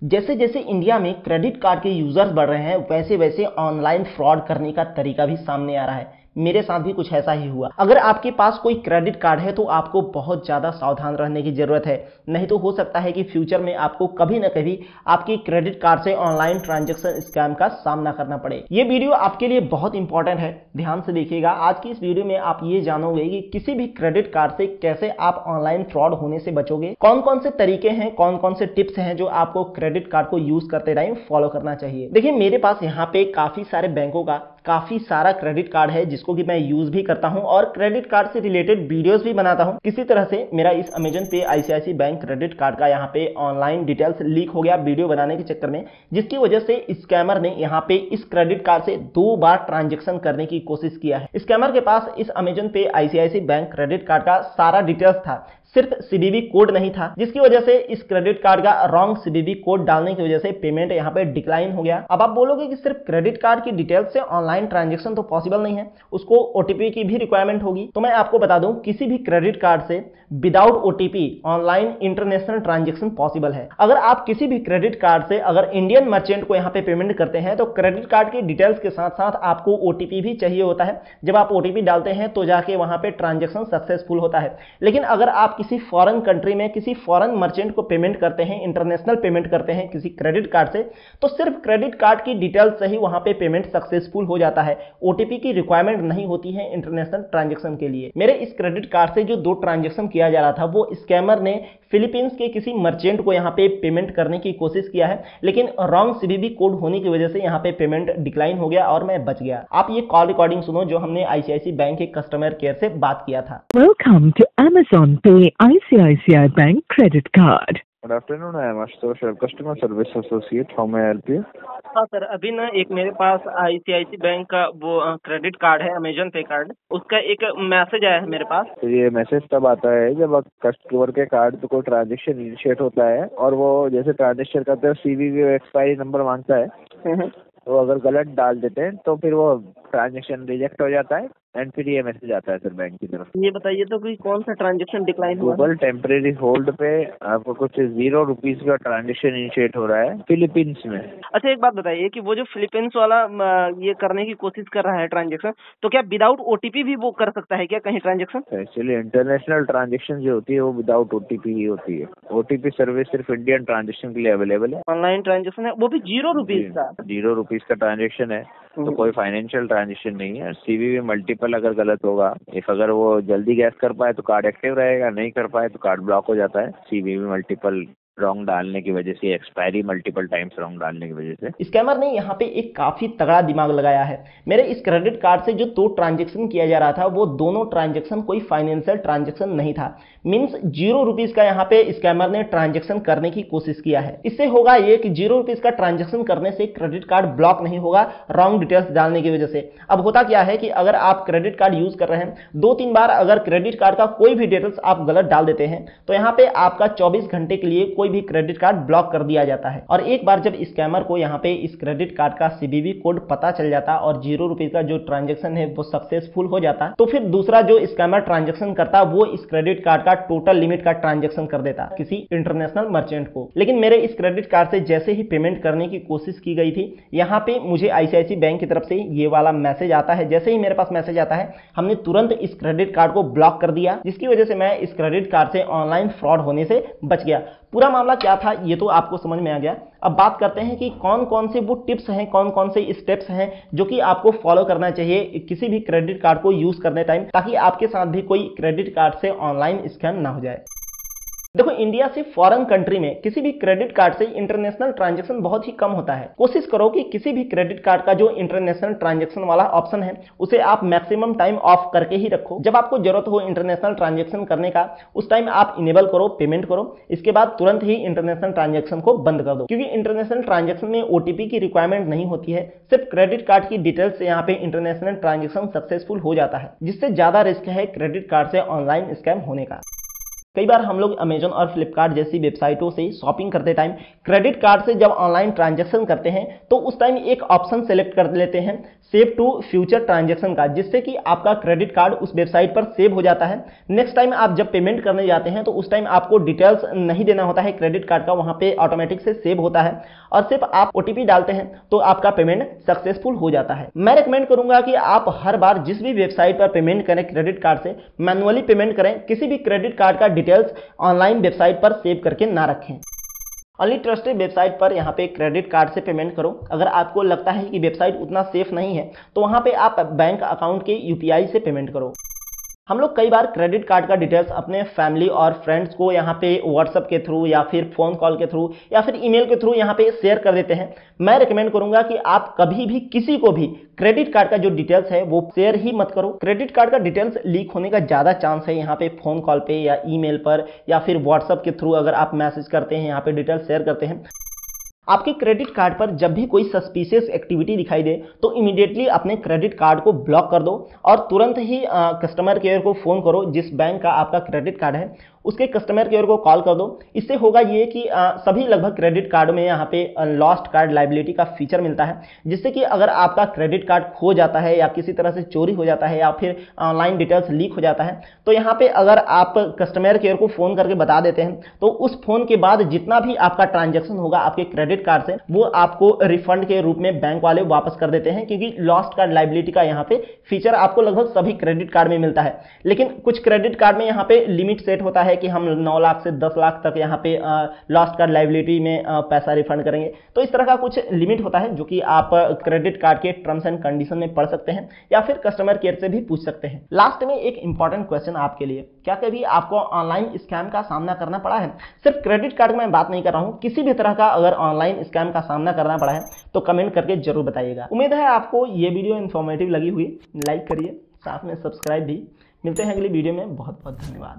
जैसे जैसे इंडिया में क्रेडिट कार्ड के यूजर्स बढ़ रहे हैं वैसे वैसे ऑनलाइन फ्रॉड करने का तरीका भी सामने आ रहा है। मेरे साथ भी कुछ ऐसा ही हुआ। अगर आपके पास कोई क्रेडिट कार्ड है तो आपको बहुत ज़्यादा सावधान रहने की ज़रूरत है, नहीं तो हो सकता है कि फ्यूचर में आपको कभी ना कभी आपकी क्रेडिट कार्ड से ऑनलाइन ट्रांजैक्शन स्कैम का सामना करना पड़े। ये वीडियो आपके लिए बहुत इंपॉर्टेंट है, ध्यान से देखिएगा। आज की इस वीडियो में आप ये जानोगे कि किसी भी क्रेडिट कार्ड से कैसे आप ऑनलाइन फ्रॉड होने से बचोगे, कौन कौन से तरीके हैं, कौन कौन से टिप्स हैं जो आपको क्रेडिट कार्ड को यूज करते टाइम फॉलो करना चाहिए। देखिए, मेरे पास यहाँ पे काफी सारे बैंकों का काफी सारा क्रेडिट कार्ड है जिसको कि मैं यूज भी करता हूं और क्रेडिट कार्ड से रिलेटेड वीडियोस भी बनाता हूं। किसी तरह से मेरा इस अमेजन पे आईसीआईसी बैंक क्रेडिट कार्ड का यहाँ पे ऑनलाइन डिटेल्स लीक हो गया वीडियो बनाने के चक्कर में, जिसकी वजह से स्कैमर ने यहाँ पे इस क्रेडिट कार्ड से 2 बार ट्रांजेक्शन करने की कोशिश किया है। स्कैमर के पास इस अमेजन पे आईसीआईसी बैंक क्रेडिट कार्ड का सारा डिटेल्स था, सिर्फ सीवीवी कोड नहीं था, जिसकी वजह से इस क्रेडिट कार्ड का रॉन्ग सीवीवी कोड डालने की वजह से पेमेंट यहाँ पे डिक्लाइन हो गया। अब आप बोलोगे कि सिर्फ क्रेडिट कार्ड की डिटेल्स से ऑनलाइन ट्रांजैक्शन तो पॉसिबल नहीं है, उसको ओटीपी की भी रिक्वायरमेंट होगी। तो मैं आपको बता दूं, किसी भी क्रेडिट कार्ड से without OTP online international transaction possible है। अगर आप किसी भी क्रेडिट कार्ड से अगर इंडियन मर्चेंट को यहाँ पे पेमेंट करते हैं तो क्रेडिट कार्ड की डिटेल्स के साथ साथ आपको ओटीपी भी चाहिए होता है। जब आप ओटीपी डालते हैं तो जाके वहां पे ट्रांजैक्शन सक्सेसफुल होता है। लेकिन अगर आप किसी फॉरेन कंट्री में किसी फॉरेन मर्चेंट को पेमेंट करते हैं, इंटरनेशनल पेमेंट करते हैं किसी क्रेडिट कार्ड से, तो सिर्फ क्रेडिट कार्ड की डिटेल्स से ही वहां पे पेमेंट सक्सेसफुल हो जाता है। ओटीपी की रिक्वायरमेंट नहीं होती है इंटरनेशनल ट्रांजैक्शन के लिए। मेरे इस क्रेडिट कार्ड से जो 2 ट्रांजैक्शन किया जा रहा था वो स्कैमर ने फिलीपींस के किसी मर्चेंट को यहाँ पे पेमेंट करने की कोशिश किया है, लेकिन रॉन्ग सीवीवी कोड होने की वजह से यहाँ पे पेमेंट डिक्लाइन हो गया और मैं बच गया। आप ये कॉल रिकॉर्डिंग सुनो जो हमने आईसीआईसी बैंक के कस्टमर केयर से बात किया था। Welcome to Amazon Pay ICICI Bank credit card. Good afternoon, I am Ashutosh, your customer service associate. How may I help you? हाँ सर, अभी ना एक मेरे पास आईसीआईसी बैंक का वो क्रेडिट कार्ड है, अमेजन पे कार्ड, उसका एक मैसेज आया है मेरे पास। तो ये मैसेज तब आता है जब कस्टमर के कार्ड पे कोई ट्रांजेक्शन इनिशिएट होता है और वो जैसे ट्रांजेक्शन करते हैं सीवीवी एक्सपायरी नंबर मांगता है, तो अगर गलत डाल देते हैं तो फिर वो ट्रांजेक्शन रिजेक्ट हो जाता है एंड फिर ये मैसेज आता है सर बैंक की तरफ। ये बताइए तो कि कौन सा ट्रांजेक्शन डिक्लाइन हुआ? गूगल टेम्परेरी होल्ड पे आपको कुछ 0 रुपीज का ट्रांजेक्शन इनिशिएट हो रहा है फिलीपींस में। अच्छा, एक बात बताइए कि वो जो फिलीपींस वाला ये करने की कोशिश कर रहा है ट्रांजेक्शन, तो क्या विदाउट ओटीपी भी वो कर सकता है क्या कहीं ट्रांजेक्शन? एक्चुअली इंटरनेशनल ट्रांजेक्शन जो होती है वो विदाउट ओटीपी ही होती है। ओटीपी सर्विस सिर्फ इंडियन ट्रांजेक्शन के लिए अवेलेबल है। ऑनलाइन ट्रांजेक्शन है वो भी 0 रुपीज का? 0 रुपीज का ट्रांजेक्शन है तो कोई फाइनेंशियल ट्रांजेक्शन नहीं है। सीवीवी मल्टीपल अगर गलत होगा, इफ अगर वो जल्दी गैस कर पाए तो कार्ड एक्टिव रहेगा, नहीं कर पाए तो कार्ड ब्लॉक हो जाता है। सीवीवी मल्टीपल रॉन्ग डालने की वजह से, एक्सपायरी मल्टीपल टाइम्स रॉन्ग डालने की वजह से। स्कैमर ने यहाँ पे एक काफी तगड़ा दिमाग लगाया है। मेरे इस क्रेडिट कार्ड से जो 2 ट्रांजेक्शन किया जा रहा था वो दोनों ट्रांजेक्शन कोई फाइनेंशियल ट्रांजेक्शन नहीं था। मींस 0 रुपीज का यहाँ पे स्कैमर ने ट्रांजेक्शन करने की कोशिश किया है। इससे होगा ये कि 0 रुपीज का ट्रांजेक्शन करने से क्रेडिट कार्ड ब्लॉक नहीं होगा रॉन्ग डिटेल्स डालने की वजह से। अब होता क्या है कि अगर आप क्रेडिट कार्ड यूज कर रहे हैं, 2-3 बार अगर क्रेडिट कार्ड का कोई भी डिटेल्स आप गलत डाल देते हैं तो यहाँ पे आपका 24 घंटे के लिए कोई भी क्रेडिट कार्ड ब्लॉक कर दिया जाता है। और एक बार जब स्कैमर को यहाँ पे इस क्रेडिट कार्ड का सीवीवी कोड पता चल जाता और 0 रुपीज का जो ट्रांजेक्शन है वो सक्सेसफुल हो जाता, तो फिर दूसरा जो स्कैमर ट्रांजेक्शन करता वो इस क्रेडिट कार्ड का टोटल लिमिट का ट्रांजेक्शन कर देता किसी इंटरनेशनल मर्चेंट को। लेकिन मेरे इस क्रेडिट कार्ड से जैसे ही पेमेंट करने की कोशिश की गई थी, यहाँ पे मुझे आईसीआईसी बैंक की तरफ से ये वाला मैसेज आता है। जैसे ही मेरे पास मैसेज आता है, हमने तुरंत इस क्रेडिट कार्ड को ब्लॉक कर दिया, जिसकी वजह से मैं इस क्रेडिट कार्ड से ऑनलाइन फ्रॉड होने से बच गया। पूरा मामला क्या था ये तो आपको समझ में आ गया। अब बात करते हैं कि कौन कौन से वो टिप्स हैं, कौन कौन से स्टेप्स हैं जो कि आपको फॉलो करना चाहिए किसी भी क्रेडिट कार्ड को यूज करने टाइम, ताकि आपके साथ भी कोई क्रेडिट कार्ड से ऑनलाइन स्कैम ना हो जाए। देखो, इंडिया से फॉरेन कंट्री में किसी भी क्रेडिट कार्ड से इंटरनेशनल ट्रांजैक्शन बहुत ही कम होता है। कोशिश करो कि किसी भी क्रेडिट कार्ड का जो इंटरनेशनल ट्रांजैक्शन वाला ऑप्शन है उसे आप मैक्सिमम टाइम ऑफ करके ही रखो। जब आपको जरूरत हो इंटरनेशनल ट्रांजैक्शन करने का, उस टाइम आप इनेबल करो, पेमेंट करो। इसके बाद तुरंत ही इंटरनेशनल ट्रांजैक्शन को बंद कर दो, क्योंकि इंटरनेशनल ट्रांजैक्शन में ओटीपी की रिक्वायरमेंट नहीं होती है। सिर्फ क्रेडिट कार्ड की डिटेल्स से यहाँ पे इंटरनेशनल ट्रांजैक्शन सक्सेसफुल हो जाता है, जिससे ज्यादा रिस्क है क्रेडिट कार्ड से ऑनलाइन स्कैम होने का। कई बार हम लोग अमेजन और फ्लिपकार्ट जैसी वेबसाइटों से शॉपिंग करते टाइम क्रेडिट कार्ड से जब ऑनलाइन ट्रांजैक्शन करते हैं तो उस टाइम एक ऑप्शन सेलेक्ट कर लेते हैं सेव टू फ्यूचर ट्रांजैक्शन का, जिससे कि आपका क्रेडिट कार्ड उस वेबसाइट पर सेव हो जाता है। नेक्स्ट टाइम आप जब पेमेंट करने जाते हैं तो उस टाइम आपको डिटेल्स नहीं देना होता है क्रेडिट कार्ड का, वहां पे ऑटोमेटिक से सेव होता है और सिर्फ आप ओटीपी डालते हैं तो आपका पेमेंट सक्सेसफुल हो जाता है। मैं रेकमेंड करूंगा कि आप हर बार जिस भी वेबसाइट पर पेमेंट करें क्रेडिट कार्ड से मैनुअली पेमेंट करें, किसी भी क्रेडिट कार्ड का डिटेल्स ऑनलाइन वेबसाइट पर सेव करके ना रखें। ओनली ट्रस्टेड वेबसाइट पर यहाँ पे क्रेडिट कार्ड से पेमेंट करो। अगर आपको लगता है कि वेबसाइट उतना सेफ नहीं है तो वहाँ पे आप बैंक अकाउंट के यूपीआई से पेमेंट करो। हम लोग कई बार क्रेडिट कार्ड का डिटेल्स अपने फैमिली और फ्रेंड्स को यहाँ पे व्हाट्सएप के थ्रू या फिर फ़ोन कॉल के थ्रू या फिर ईमेल के थ्रू यहाँ पे शेयर कर देते हैं। मैं रिकमेंड करूंगा कि आप कभी भी किसी को भी क्रेडिट कार्ड का जो डिटेल्स है वो शेयर ही मत करो। क्रेडिट कार्ड का डिटेल्स लीक होने का ज़्यादा चांस है यहाँ पे फ़ोन कॉल पे या ईमेल पर या फिर व्हाट्सएप के थ्रू अगर आप मैसेज करते हैं, यहाँ पे डिटेल्स शेयर करते हैं। आपके क्रेडिट कार्ड पर जब भी कोई सस्पिशियस एक्टिविटी दिखाई दे तो इमीडिएटली अपने क्रेडिट कार्ड को ब्लॉक कर दो और तुरंत ही कस्टमर केयर को फ़ोन करो। जिस बैंक का आपका क्रेडिट कार्ड है उसके कस्टमर केयर को कॉल कर दो। इससे होगा ये कि सभी लगभग क्रेडिट कार्ड में यहाँ पे लॉस्ट कार्ड लाइबिलिटी का फीचर मिलता है, जिससे कि अगर आपका क्रेडिट कार्ड खो जाता है या किसी तरह से चोरी हो जाता है या फिर ऑनलाइन डिटेल्स लीक हो जाता है तो यहाँ पे अगर आप कस्टमर केयर को फ़ोन करके बता देते हैं तो उस फोन के बाद जितना भी आपका ट्रांजेक्शन होगा आपके क्रेडिट कार्ड से वो आपको रिफंड के रूप में बैंक वाले वापस कर देते हैं, क्योंकि लॉस्ट कार्ड लाइबिलिटी का यहाँ पे फीचर आपको लगभग सभी क्रेडिट कार्ड में मिलता है। लेकिन कुछ क्रेडिट कार्ड में यहाँ पे लिमिट सेट होता है कि हम 9 लाख से 10 लाख तक यहाँ पे लॉस्ट कार्ड लाइबिलिटी में पैसा रिफंड करेंगे। तो इस तरह का कुछ लिमिट होता है जो कि आप क्रेडिट कार्ड के टर्म्स एंड कंडीशन में पढ़ सकते हैं या फिर कस्टमर केयर से भी पूछ सकते हैं। लास्ट में एक इंपॉर्टेंट क्वेश्चन आपके लिए, क्या कभी आपको ऑनलाइन स्कैम का सामना करना पड़ा है? सिर्फ क्रेडिट कार्ड की मैं बात नहीं कर रहा हूँ, किसी भी तरह का अगर ऑनलाइन स्कैम का सामना करना पड़ा है तो कमेंट करके जरूर बताइएगा। उम्मीद है आपको ये वीडियो इन्फॉर्मेटिव लगी हुई। लाइक करिए, साथ में सब्सक्राइब भी। मिलते हैं अगली वीडियो में। बहुत बहुत धन्यवाद।